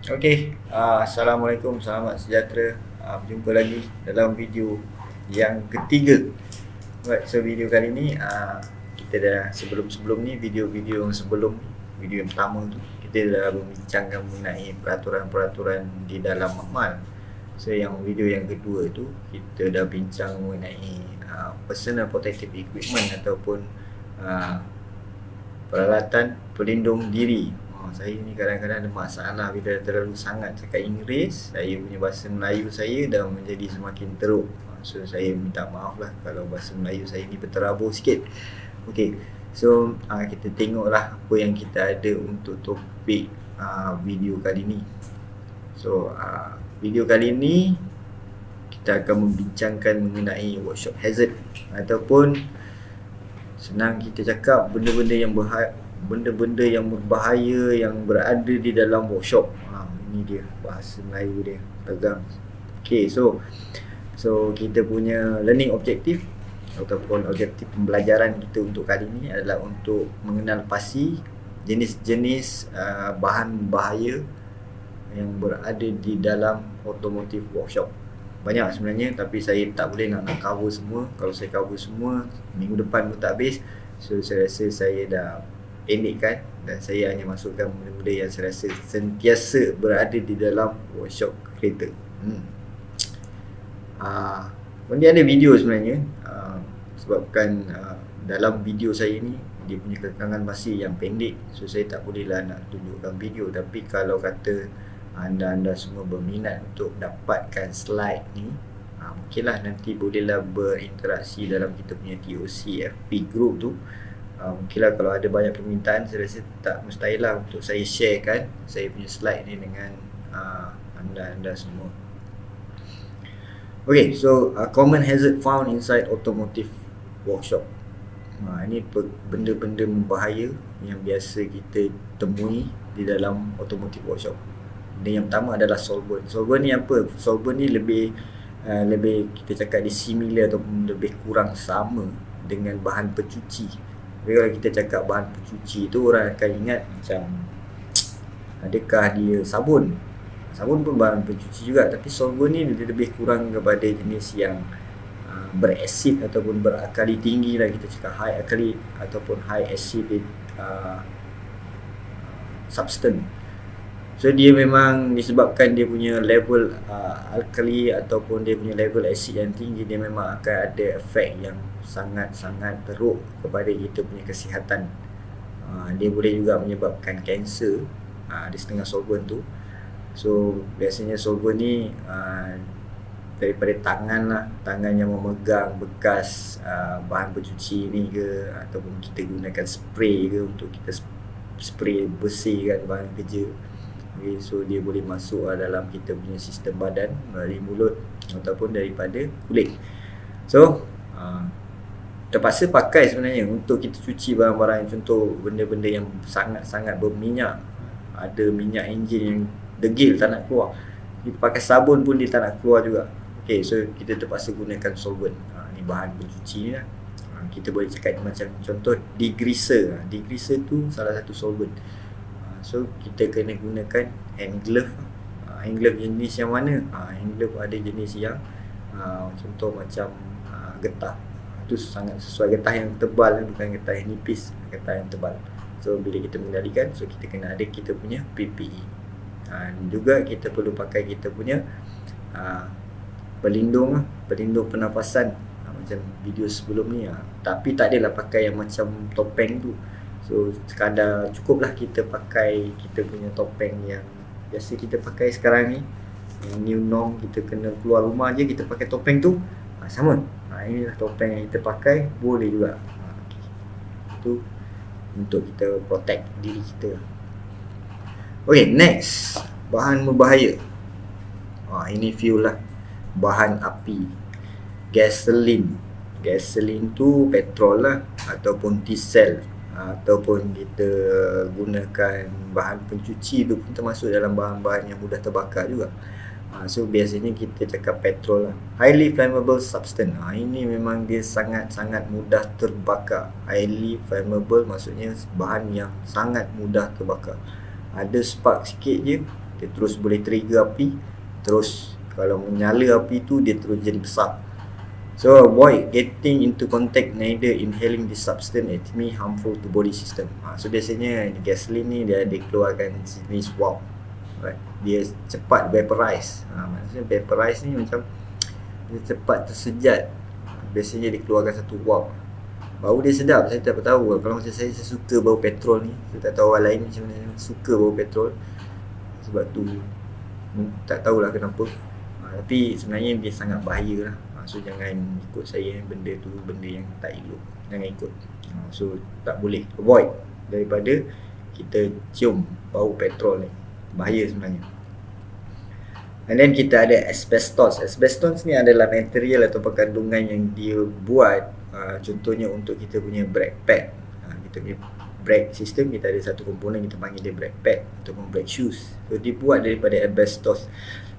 Assalamualaikum, selamat sejahtera. Berjumpa lagi dalam video yang ketiga. Right, so video kali ni kita dah sebelum ni video-video yang sebelum ni, video yang pertama tu kita dah membincangkan mengenai peraturan-peraturan di dalam amal. So yang video yang kedua tu kita dah bincang mengenai personal protective equipment ataupun peralatan pelindung diri. Saya ni kadang-kadang ada masalah bila terlalu sangat cakap Inggeris. Saya punya bahasa Melayu saya dah menjadi semakin teruk. So saya minta maaf lah kalau bahasa Melayu saya ni berterabur sikit. Okay, so kita tengoklah apa yang kita ada untuk topik video kali ni. So video kali ni kita akan membincangkan mengenai workshop hazard, ataupun senang kita cakap benda-benda yang berbahaya yang berada di dalam workshop. Ini dia bahasa Melayu dia, pegang. Okay, so kita punya learning objective ataupun objektif pembelajaran kita untuk kali ni adalah untuk mengenal pasti jenis-jenis bahan bahaya yang berada di dalam automotive workshop. Banyak sebenarnya, tapi saya tak boleh nak cover semua. Kalau saya cover semua, minggu depan pun tak habis. So saya rasa saya dah pendekkan dan saya hanya masukkan benda-benda yang saya rasa sentiasa berada di dalam workshop kereta. Benda ada video sebenarnya, sebabkan dalam video saya ni dia punya kekangan masa yang pendek, so saya tak bolehlah nak tunjukkan video. Tapi kalau kata anda semua berminat untuk dapatkan slide ni, mungkinlah nanti bolehlah berinteraksi dalam kita punya TOC FP group tu. Mungkinlah kalau ada banyak permintaan, saya rasa tak mustahil lah untuk saya sharekan saya punya slide ni dengan anda semua. Okay, so common hazard found inside automotive workshop. Ini benda-benda membahaya yang biasa kita temui di dalam automotive workshop. Benda yang pertama adalah solvent. Solvent ni apa? Solvent ni lebih kita cakap dia similar ataupun lebih kurang sama dengan bahan pencuci. Jadi kalau kita cakap bahan pencuci tu, orang akan ingat macam adakah dia sabun? Sabun pun bahan pencuci juga, tapi solvent ni dia lebih kurang kepada jenis yang berasid ataupun berakali tinggi lah. Kita cakap high alkali ataupun high acid substance. So dia memang disebabkan dia punya level alkali ataupun dia punya level acid yang tinggi, dia memang akan ada efek yang sangat-sangat teruk kepada kita punya kesihatan. Dia boleh juga menyebabkan kanser, ada setengah solvent tu. So biasanya solvent ni daripada tangan yang memegang bekas bahan pencuci ni ke, ataupun kita gunakan spray ke untuk kita spray bersihkan bahan kerja. Okay, so dia boleh masuk dalam kita punya sistem badan melalui mulut ataupun daripada kulit. So terpaksa pakai sebenarnya untuk kita cuci barang-barang, contoh benda-benda yang sangat-sangat berminyak, ada minyak enjin yang degil tak nak keluar, kita pakai sabun pun dia tak nak keluar juga. Okay, so kita terpaksa gunakan solvent. Ni bahan pencuci ni lah. Kita boleh cakap macam contoh degreaser. Degreaser tu salah satu solvent. So kita kena gunakan hand glove. Hand glove jenis yang mana? Hand glove ada jenis yang contoh macam getah. Itu sangat sesuai, getah yang tebal, bukan getah yang nipis, getah yang tebal. So bila kita mengendalikan, so kita kena ada kita punya PPE. Juga kita perlu pakai kita punya pelindung pernafasan, macam video sebelum ni. Tapi tak adalah pakai yang macam topeng tu. So sekadar cukuplah kita pakai kita punya topeng yang biasa kita pakai sekarang ni, yang new norm. Kita kena keluar rumah je kita pakai topeng tu, sama. Inilah topeng yang kita pakai, boleh juga. Itu untuk kita protect diri kita. Okay, next, bahan berbahaya. Ini fuel lah, bahan api, gasoline. Gasoline tu petrol lah, ataupun diesel, ataupun kita gunakan bahan pencuci tu pun termasuk dalam bahan-bahan yang mudah terbakar juga. So biasanya kita cakap petrol lah, highly flammable substance. Ini memang dia sangat-sangat mudah terbakar. Highly flammable maksudnya bahan yang sangat mudah terbakar. Ada spark sikit je, dia terus boleh trigger api, terus kalau menyala api tu dia terus jadi besar. So avoid getting into contact, neither inhaling this substance it may harmful to body system. So biasanya gasoline ni dia keluarkan jenis warp, right? Dia cepat vaporize. Maksudnya vaporize ni macam dia cepat tersejat. Biasanya dia keluarkan satu warp. Bau dia sedap, saya tak tahu. Kalau macam saya suka bau petrol ni. Saya tak tahu orang lain macam mana suka bau petrol. Sebab tu tak tahulah kenapa. Tapi sebenarnya dia sangat bahaya lah. So jangan ikut saya, benda tu benda yang tak elok, jangan ikut. So tak boleh, avoid daripada kita cium bau petrol ni, bahaya sebenarnya. And then kita ada asbestos. Asbestos ni adalah material atau kandungan yang dia buat, contohnya untuk kita punya brake pad. Kita punya brake system, kita ada satu komponen kita panggil dia brake pad ataupun brake shoes. So dibuat daripada asbestos.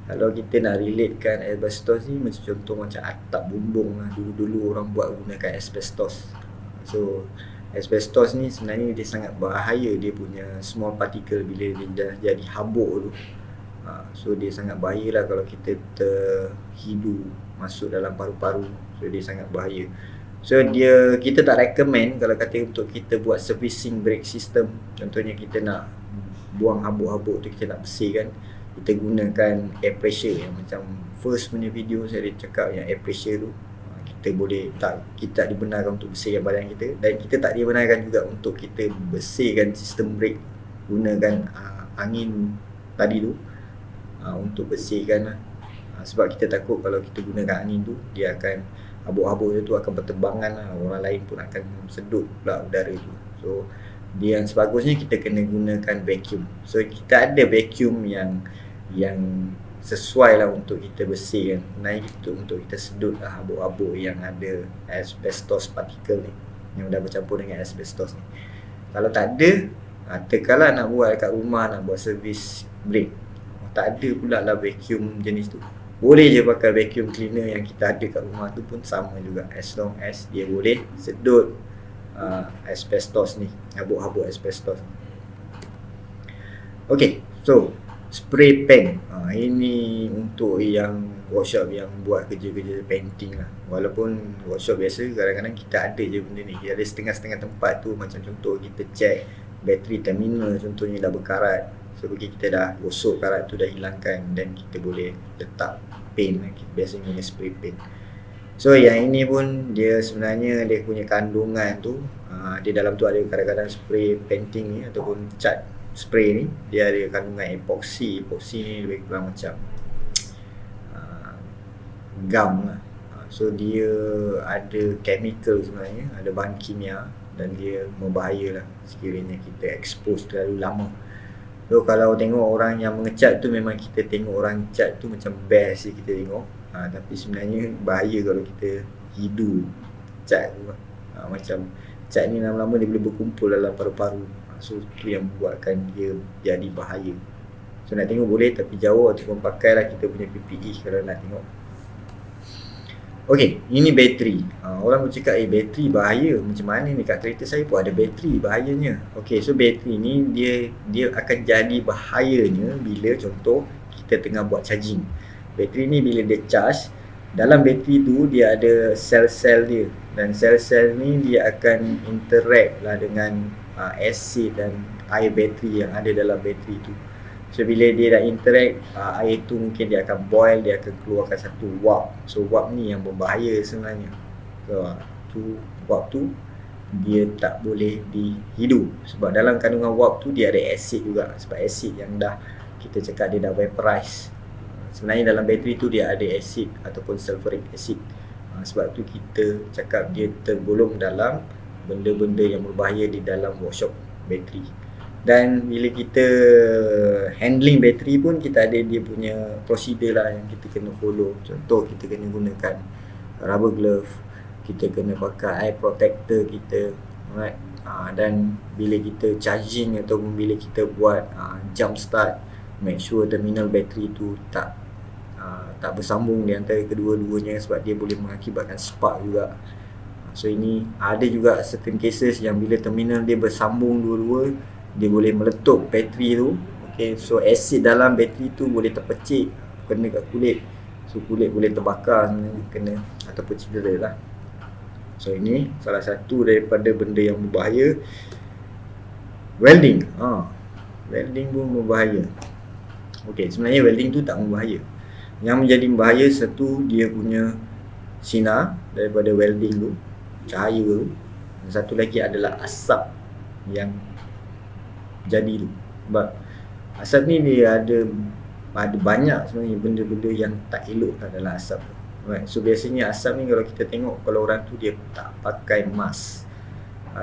Kalau kita nak relatekan asbestos ni macam contoh macam atap bumbung lah. Dulu-dulu orang buat gunakan asbestos. So asbestos ni sebenarnya dia sangat bahaya. Dia punya small particle bila dia dah jadi habuk tu, so dia sangat bahaya lah kalau kita terhidu masuk dalam paru-paru. So dia sangat bahaya. So kita tak recommend kalau kata untuk kita buat servicing brake system. Contohnya kita nak buang habuk-habuk tu, kita nak bersihkan, kita gunakan air pressure yang macam first punya video saya ada cakap yang air pressure tu. Kita tak dibenarkan untuk bersihkan badan kita, dan kita tak dibenarkan juga untuk kita bersihkan sistem brake gunakan angin tadi tu untuk bersihkan lah. Sebab kita takut kalau kita gunakan angin tu, dia akan habuk-habuk tu akan berterbangan lah. Orang lain pun akan sedut pula udara tu. So dia yang sebagusnya kita kena gunakan vacuum. So kita ada vacuum yang sesuai lah untuk kita bersihkan. Naik untuk kita sedut lah habuk-habuk yang ada asbestos particle ni, yang dah bercampur dengan asbestos ni. Kalau tak ada, terkalah nak buat kat rumah, nak buat servis brake, tak ada pula lah vacuum jenis tu, boleh je pakai vacuum cleaner yang kita ada kat rumah tu pun sama juga, as long as dia boleh sedut asbestos ni, habuk-habuk asbestos. Okay, so spray paint, ini untuk yang workshop yang buat kerja-kerja painting lah. Walaupun workshop biasa kadang-kadang kita ada je benda ni, kita ada setengah-setengah tempat tu. Macam contoh kita check bateri terminal contohnya dah berkarat, so bagi kita dah gosok karat tu, dah hilangkan, dan kita boleh letak paint, kita biasanya guna spray paint. So yang ini pun dia sebenarnya dia punya kandungan tu, dia dalam tu ada kadang-kadang spray painting ni ataupun cat spray ni, dia ada kandungan epoxy. Epoxy ni lebih kurang macam gum lah. So dia ada chemical sebenarnya, ada bahan kimia, dan dia membahaya lah sekiranya kita expose terlalu lama. So kalau tengok orang yang mengecat tu, memang kita tengok orang cat tu macam best je kita tengok, tapi sebenarnya bahaya kalau kita hidu cat tu. Macam cat ni lama-lama dia boleh berkumpul dalam paru-paru. So tu yang membuatkan dia jadi bahaya. So nak tengok boleh, tapi jauh ataupun pakailah kita punya PPE kalau nak tengok. Okay, ini bateri. Orang bercakap bateri bahaya. Macam mana ni, kat kereta saya pun ada bateri bahayanya. Okay, so bateri ni dia akan jadi bahayanya bila contoh kita tengah buat charging. Bateri ni bila dia charge, dalam bateri tu dia ada sel-sel dia, dan sel-sel ni dia akan interact lah dengan asid dan air bateri yang ada dalam bateri tu. So bila dia dah interact, air tu mungkin dia akan boil, dia akan keluarkan satu warp. So warp ni yang berbahaya sebenarnya. So warp tu dia tak boleh dihidu, sebab dalam kandungan warp tu dia ada asid juga. Sebab asid yang dah kita cakap dia dah vaporize. Sebenarnya dalam bateri tu dia ada asid ataupun sulfuric acid. Sebab tu kita cakap dia tergolong dalam benda-benda yang berbahaya di dalam workshop bateri. Dan bila kita handling bateri pun kita ada dia punya prosedur lah yang kita kena follow. Contoh kita kena gunakan rubber glove, kita kena pakai eye protector kita, right? Dan bila kita charging ataupun bila kita buat jump start, make sure terminal bateri tu tak bersambung di antara kedua-duanya, sebab dia boleh mengakibatkan spark juga. So ini ada juga certain cases yang bila terminal dia bersambung dua-dua, dia boleh meletup bateri tu. Okay, so asid dalam bateri tu boleh terpecik, kena kat kulit. So kulit boleh terbakar sebenarnya, kena ataupun cedera lah. So ini salah satu daripada benda yang berbahaya. Welding, welding pun berbahaya. Okay, sebenarnya welding tu tak berbahaya. Yang menjadi berbahaya satu, dia punya sinar daripada welding tu, cahaya tu. Dan satu lagi adalah asap yang jadi tu. Sebab asap ni dia ada banyak sebenarnya benda-benda yang tak elok dalam asap tu. Right. So biasanya asap ni kalau kita tengok, kalau orang tu dia tak pakai mask,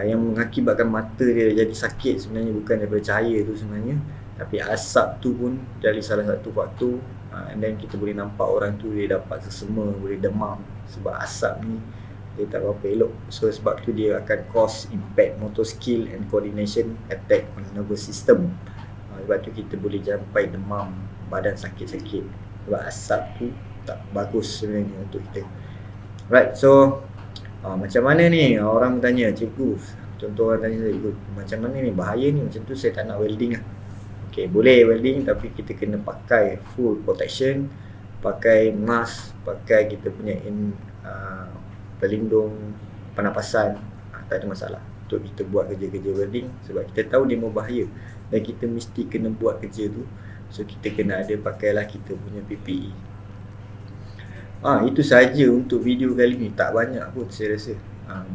yang mengakibatkan mata dia jadi sakit sebenarnya bukan daripada cahaya tu sebenarnya, tapi asap tu pun jadi salah satu faktor. And then kita boleh nampak orang tu dia dapat sesama, boleh demam sebab asap ni dia tak berapa elok. So sebab tu dia akan cause impact motor skill and coordination, attack on nervous system. Sebab tu kita boleh sampai demam, badan sakit-sakit, sebab asap tu tak bagus sebenarnya untuk kita. Right, so macam mana ni? Orang bertanya, cikgu, contoh orang tanya saya, macam mana ni, bahaya ni, macam tu saya tak nak welding lah. Okay, boleh welding tapi kita kena pakai full protection, pakai mask, pakai kita punya pelindung pernafasan, tak ada masalah untuk kita buat kerja-kerja welding, sebab kita tahu dia berbahaya dan kita mesti kena buat kerja tu. So kita kena ada pakailah kita punya PPE. Itu saja untuk video kali ni, tak banyak pun saya rasa.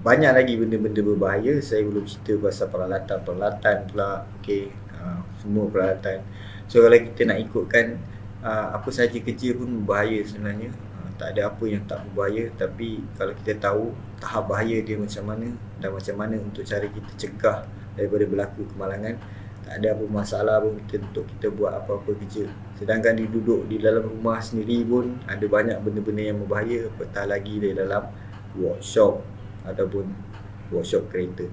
Banyak lagi benda-benda berbahaya, saya belum cerita pasal peralatan pula. Okay, semua peralatan. So kalau kita nak ikutkan apa saja kerja pun berbahaya sebenarnya. Tak ada apa yang tak berbahaya, tapi kalau kita tahu tahap bahaya dia macam mana dan macam mana untuk cara kita cegah daripada berlaku kemalangan, tak ada apa masalah pun untuk kita buat apa-apa kerja. Sedangkan dia duduk di dalam rumah sendiri pun ada banyak benda-benda yang berbahaya, apatah lagi di dalam workshop ataupun workshop kereta.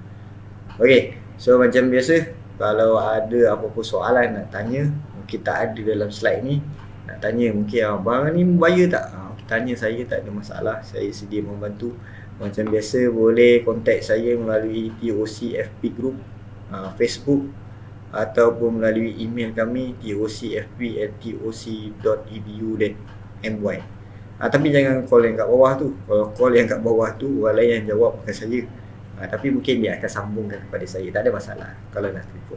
Okay, so macam biasa, kalau ada apa-apa soalan nak tanya, mungkin tak ada dalam slide ni, nak tanya mungkin abang ni berbahaya tak? Tanya saya, tak ada masalah, saya sedia membantu. Macam biasa boleh contact saya melalui TOC FP Group, Facebook, ataupun melalui email kami tocfp@toc.edu.my. Tapi jangan call yang kat bawah tu. Kalau call yang kat bawah tu, orang lain yang jawab bukan saya. Tapi mungkin dia akan sambungkan kepada saya, tak ada masalah kalau nak telefon.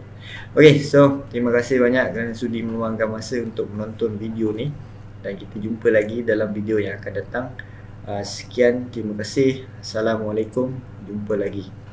Okay, so terima kasih banyak kerana sudi meluangkan masa untuk menonton video ni, dan kita jumpa lagi dalam video yang akan datang. Sekian, terima kasih. Assalamualaikum, jumpa lagi.